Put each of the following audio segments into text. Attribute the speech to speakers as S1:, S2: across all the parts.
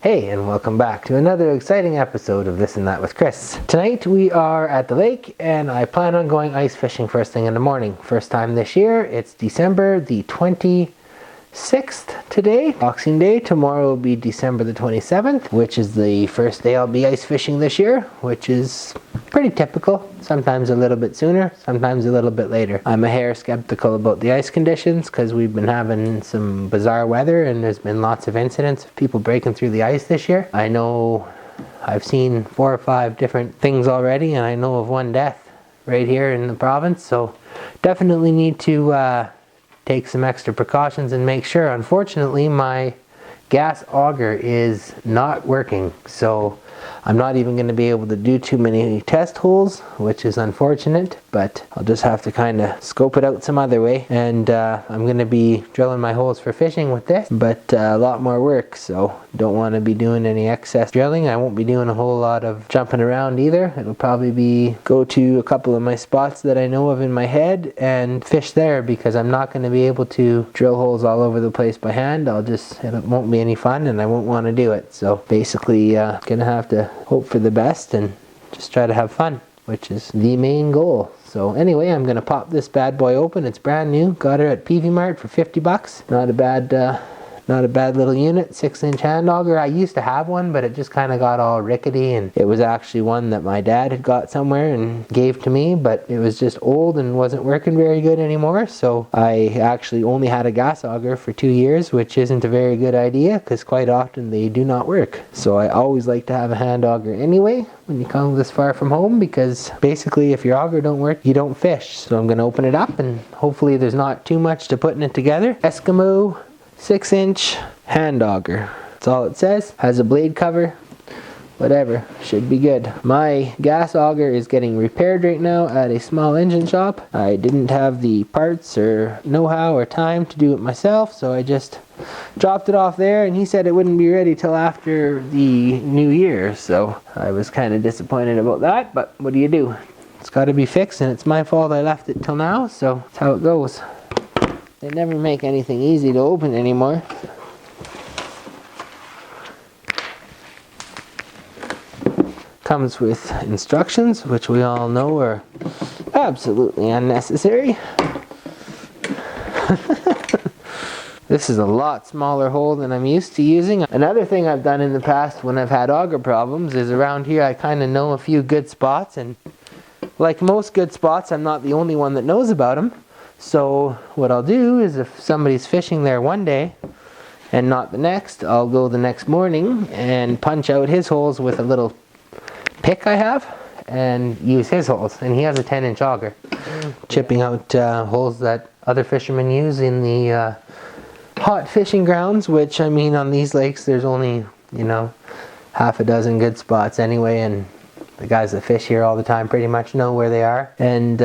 S1: Hey, and welcome back to another exciting episode of This and That with Chris. Tonight we are at the lake and I plan on going ice fishing first thing in the morning. First time this year. It's December the 26th today, Boxing Day. Tomorrow will be December the 27th, which is the first day I'll be ice fishing this year, which is pretty typical. Sometimes a little bit sooner, sometimes a little bit later. I'm a hair skeptical about the ice conditions because we've been having some bizarre weather and there's been lots of incidents of people breaking through the ice this year. I know I've seen 4 or 5 different things already, and I know of one death right here in the province, so definitely need to take some extra precautions and make sure. Unfortunately, my gas auger is not working, so I'm not even going to be able to do too many test holes, which is unfortunate, but I'll just have to kind of scope it out some other way. And I'm going to be drilling my holes for fishing with this, but a lot more work, so don't want to be doing any excess drilling. I won't be doing a whole lot of jumping around either. It'll probably be go to a couple of my spots that I know of in my head and fish there, because I'm not going to be able to drill holes all over the place by hand. It won't be any fun and I won't want to do it. So basically gonna have to hope for the best and just try to have fun, which is the main goal. So anyway, I'm gonna pop this bad boy open. It's brand new. Got her at PV Mart for 50 bucks. Not a bad little unit. 6-inch hand auger. I used to have one, but it just kind of got all rickety, and it was actually one that my dad had got somewhere and gave to me, but it was just old and wasn't working very good anymore. So I actually only had a gas auger for 2 years, which isn't a very good idea because quite often they do not work. So I always like to have a hand auger anyway when you come this far from home, because basically if your auger don't work, you don't fish. So I'm going to open it up and hopefully there's not too much to putting it together. Eskimo 6-inch hand auger. That's all it says. Has a blade cover. Whatever. Should be good. My gas auger is getting repaired right now at a small engine shop. I didn't have the parts or know-how or time to do it myself, so I just dropped it off there, and he said it wouldn't be ready till after the new year, so I was kind of disappointed about that, but what do you do? It's got to be fixed, and it's my fault I left it till now, so that's how it goes. They never make anything easy to open anymore. Comes with instructions, which we all know are absolutely unnecessary. This is a lot smaller hole than I'm used to using. Another thing I've done in the past when I've had auger problems is around here I kind of know a few good spots, and like most good spots, I'm not the only one that knows about them. So what I'll do is if somebody's fishing there one day and not the next, I'll go the next morning and punch out his holes with a little pick I have and use his holes. And he has a 10-inch auger, chipping out holes that other fishermen use in the hot fishing grounds, which, I mean, on these lakes there's only, half a dozen good spots anyway, and the guys that fish here all the time pretty much know where they are. And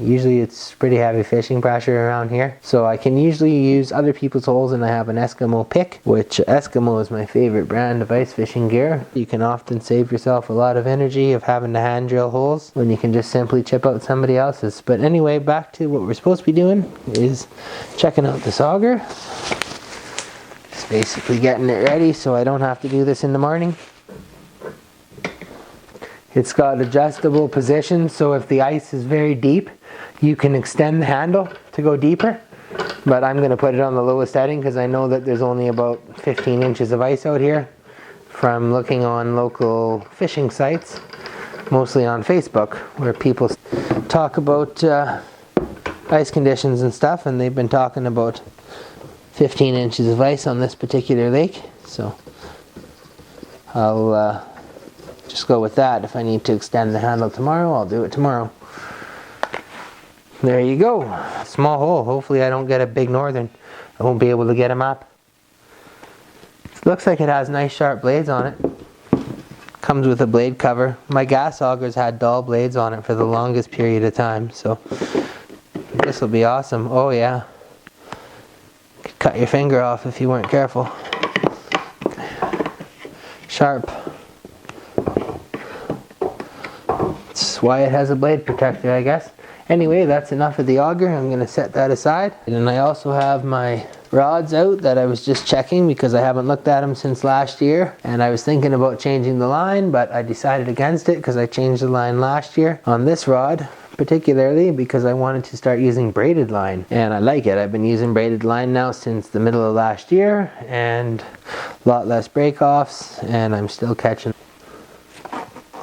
S1: usually it's pretty heavy fishing pressure around here, so I can usually use other people's holes, and I have an Eskimo pick, which Eskimo is my favorite brand of ice fishing gear. You can often save yourself a lot of energy of having to hand drill holes when you can just simply chip out somebody else's. But anyway, back to what we're supposed to be doing is checking out this auger. Just basically getting it ready so I don't have to do this in the morning. It's got adjustable positions, so if the ice is very deep, you can extend the handle to go deeper. But I'm going to put it on the lowest setting because I know that there's only about 15 inches of ice out here from looking on local fishing sites, mostly on Facebook, where people talk about ice conditions and stuff, and they've been talking about 15 inches of ice on this particular lake. So I'll just go with that. If I need to extend the handle tomorrow, I'll do it tomorrow. There you go. Small hole. Hopefully I don't get a big northern. I won't be able to get him up. It looks like it has nice sharp blades on it. Comes with a blade cover. My gas augers had dull blades on it for the longest period of time, so this will be awesome. Oh yeah. Could cut your finger off if you weren't careful. Sharp. That's why it has a blade protector, I guess. Anyway, that's enough of the auger. I'm going to set that aside. And I also have my rods out that I was just checking because I haven't looked at them since last year, and I was thinking about changing the line, but I decided against it because I changed the line last year on this rod, particularly because I wanted to start using braided line, and I like it. I've been using braided line now since the middle of last year, and a lot less break-offs, and I'm still catching.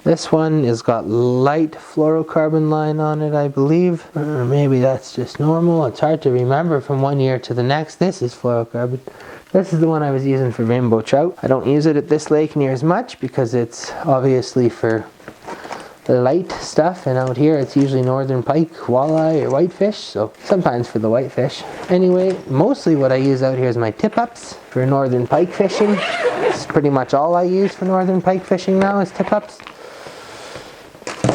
S1: This one has got light fluorocarbon line on it, I believe. Or maybe that's just normal. It's hard to remember from one year to the next. This is fluorocarbon. This is the one I was using for rainbow trout. I don't use it at this lake near as much because it's obviously for the light stuff, and out here it's usually northern pike, walleye, or whitefish, so sometimes for the whitefish. Anyway, mostly what I use out here is my tip-ups for northern pike fishing. It's pretty much all I use for northern pike fishing now is tip-ups.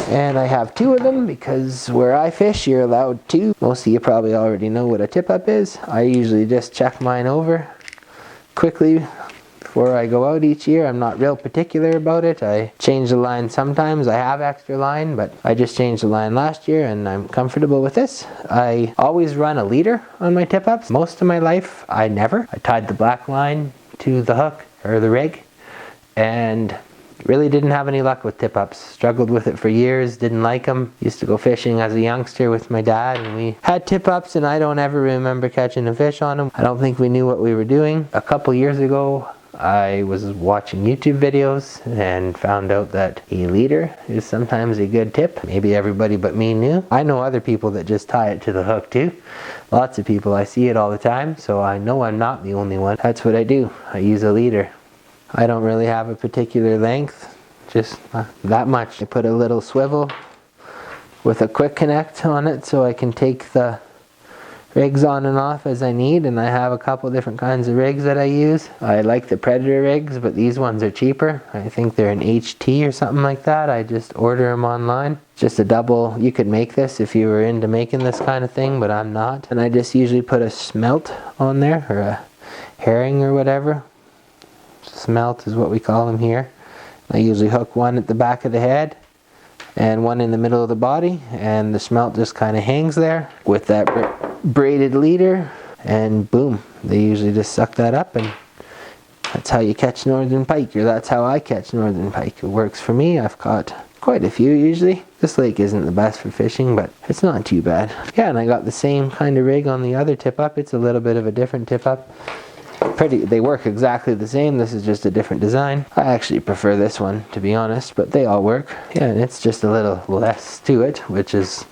S1: And I have 2 of them because where I fish you're allowed 2. Most of you probably already know what a tip-up is. I usually just check mine over quickly before I go out each year. I'm not real particular about it. I change the line sometimes. I have extra line, but I just changed the line last year and I'm comfortable with this. I always run a leader on my tip-ups. Most of my life I never. I tied the black line to the hook or the rig and really didn't have any luck with tip-ups. Struggled with it for years, didn't like them. Used to go fishing as a youngster with my dad and we had tip-ups and I don't ever remember catching a fish on them. I don't think we knew what we were doing. A couple years ago I was watching YouTube videos and found out that a leader is sometimes a good tip. Maybe everybody but me knew. I know other people that just tie it to the hook too. Lots of people, I see it all the time, so I know I'm not the only one. That's what I do. I use a leader. I don't really have a particular length, just that much. I put a little swivel with a quick connect on it so I can take the rigs on and off as I need, and I have a couple different kinds of rigs that I use. I like the Predator rigs, but these ones are cheaper. I think they're an HT or something like that. I just order them online. Just a double. You could make this if you were into making this kind of thing, but I'm not. And I just usually put a smelt on there, or a herring or whatever. Smelt is what we call them here. I usually hook one at the back of the head and one in the middle of the body, and the smelt just kind of hangs there with that braided leader, and boom, they usually just suck that up, and that's how you catch northern pike, or that's how I catch northern pike. It works for me. I've caught quite a few usually. This lake isn't the best for fishing, but it's not too bad. Yeah, and I got the same kind of rig on the other tip-up. It's a little bit of a different tip-up. They work exactly the same. This is just a different design. I actually prefer this one, to be honest, but they all work. Yeah, and it's just a little less to it, which is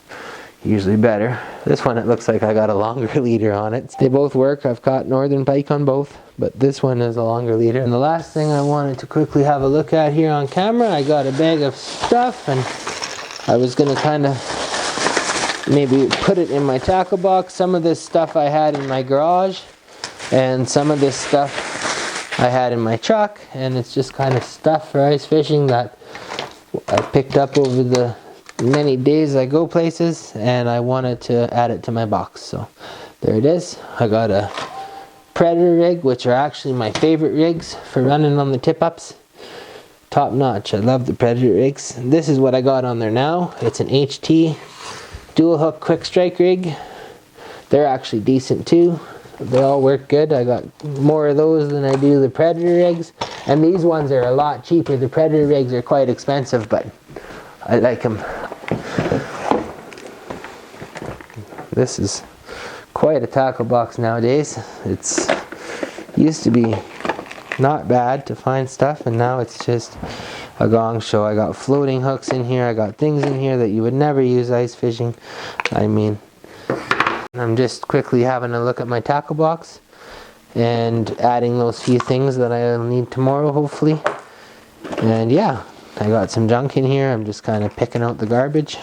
S1: usually better. This one, it looks like I got a longer leader on it. They both work. I've caught northern pike on both, but this one is a longer leader. And the last thing I wanted to quickly have a look at here on camera, I got a bag of stuff, and I was gonna kind of maybe put it in my tackle box. Some of this stuff I had in my garage, and some of this stuff I had in my truck, and it's just kind of stuff for ice fishing that I picked up over the many days I go places, and I wanted to add it to my box. So there it is. I got a Predator rig, which are actually my favorite rigs for running on the tip-ups. Top notch. I love the Predator rigs. This is what I got on there now. It's an HT dual hook quick strike rig. They're actually decent too. They all work good. I got more of those than I do the Predator rigs, and these ones are a lot cheaper. The Predator rigs are quite expensive, but I like them. This is quite a tackle box nowadays. It's used to be not bad to find stuff, and now it's just a gong show. I got floating hooks in here. I got things in here that you would never use ice fishing. I mean, I'm just quickly having a look at my tackle box and adding those few things that I'll need tomorrow, hopefully. And yeah, I got some junk in here. I'm just kind of picking out the garbage.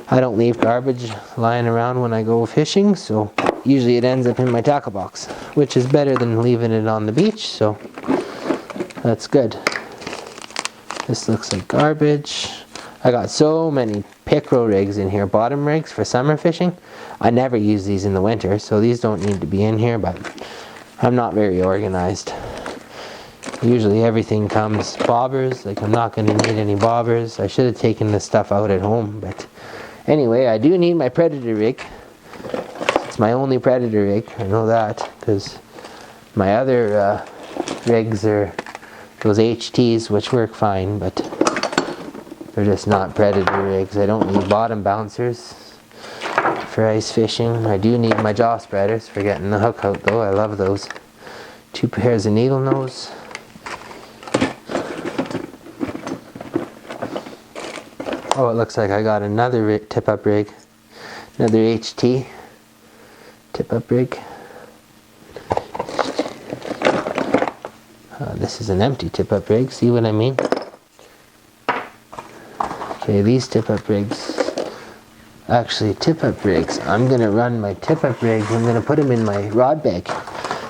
S1: I don't leave garbage lying around when I go fishing, so usually it ends up in my tackle box, which is better than leaving it on the beach, so that's good. This looks like garbage. I got so many pickerel rigs in here, bottom rigs for summer fishing. I never use these in the winter, so these don't need to be in here, but I'm not very organized. Usually everything comes bobbers, like I'm not going to need any bobbers. I should have taken this stuff out at home, but anyway, I do need my Predator rig. It's my only Predator rig, I know that, because my other rigs are those HTs, which work fine, but they're just not Predator rigs. I don't need bottom bouncers for ice fishing. I do need my jaw spreaders for getting the hook out though. I love those. 2 pairs of needle nose. Oh, it looks like I got another tip-up rig. Another HT tip-up rig. This is an empty tip-up rig, see what I mean? Okay, these tip-up rigs, actually tip-up rigs, I'm going to run my tip-up rigs, I'm going to put them in my rod bag.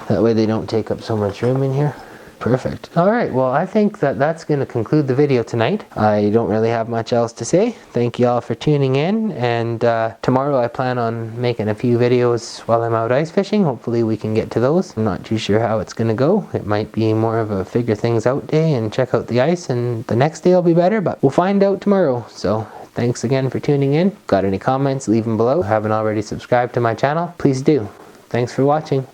S1: That way they don't take up so much room in here. Perfect. Alright, well I think that's going to conclude the video tonight. I don't really have much else to say. Thank you all for tuning in, and tomorrow I plan on making a few videos while I'm out ice fishing. Hopefully we can get to those. I'm not too sure how it's going to go. It might be more of a figure things out day and check out the ice, and the next day will be better, but we'll find out tomorrow. So thanks again for tuning in. Got any comments, leave them below. If you haven't already subscribed to my channel, please do. Thanks for watching.